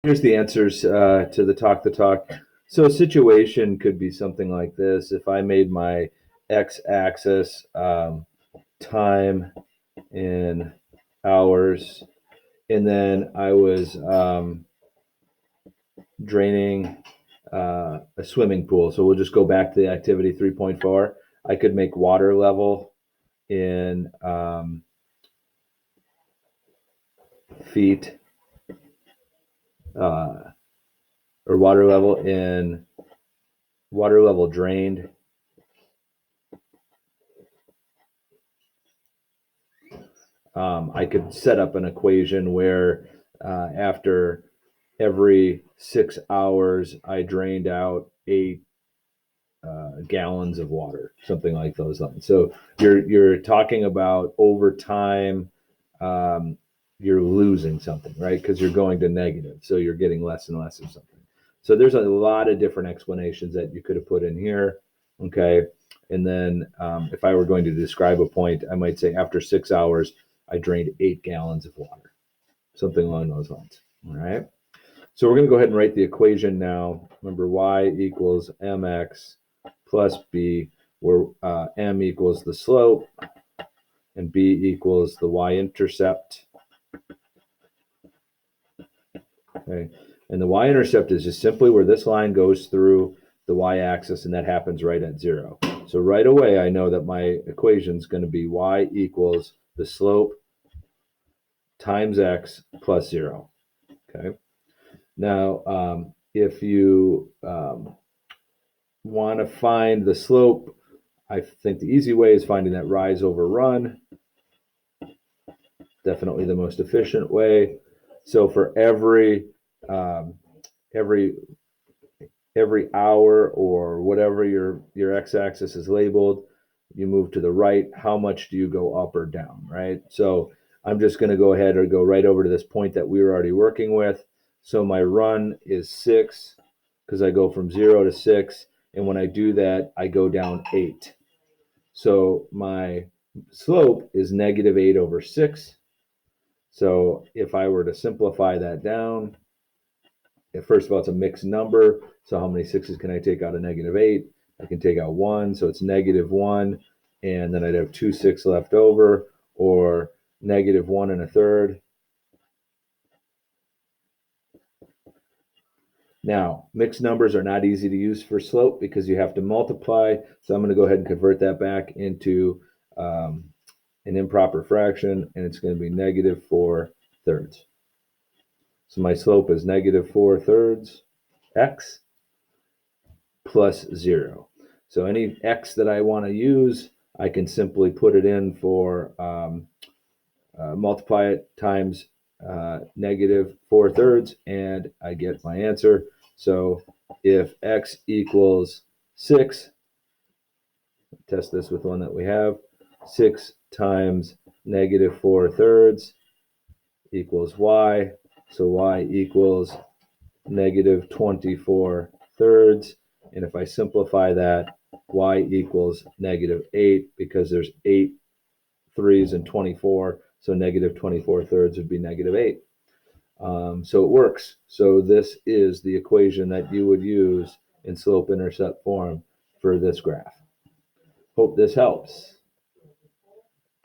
Here's the answers to the talk the talk. So a situation could be something like this. If I made my x-axis time in hours, and then I was draining a swimming pool. So we'll just go back to the activity 3.4. I could make water level in feet, or water level drained. I could set up an equation where after every 6 hours, I drained out 8 gallons of water, something like those lines. So you're talking about over time, you're losing something, right? Because you're going to negative, so you're getting less and less of something. So there's a lot of different explanations that you could have put in here, okay? And then if I were going to describe a point, I might say after 6 hours, I drained 8 gallons of water, something along those lines. All right. So we're going to go ahead and write the equation now. Remember, y equals mx plus b, where m equals the slope and b equals the y-intercept. Okay. And the y-intercept is just simply where this line goes through the y-axis, and that happens right at 0. So right away, I know that my equation is going to be y equals the slope times x plus 0. Okay. Now, if you want to find the slope, I think the easy way is finding that rise over run. Definitely the most efficient way. So for every hour or whatever your x-axis is labeled, you move to the right. How much do you go up or down, right? So I'm just going to go ahead or go right over to this point that we were already working with. So my run is 6 because I go from 0 to 6. And when I do that, I go down 8. So my slope is negative 8 over 6. So if I were to simplify that down, first of all, it's a mixed number. So how many 6s can I take out of negative 8? I can take out 1. So it's negative 1. And then I'd have 2 6 left over, or negative 1 1/3. Now, mixed numbers are not easy to use for slope because you have to multiply. So I'm going to go ahead and convert that back into an improper fraction, and it's going to be negative 4/3. So my slope is negative 4/3 x plus 0. So any x that I want to use, I can simply put it in for multiply it times negative 4/3, and I get my answer. So if x equals 6, test this with one that we have, 6 times negative 4/3 equals y. So y equals negative 24/3. And if I simplify that, y equals negative 8 because there's 8 3s and 24. So negative 24/3 would be negative 8. So it works. So this is the equation that you would use in slope-intercept form for this graph. Hope this helps.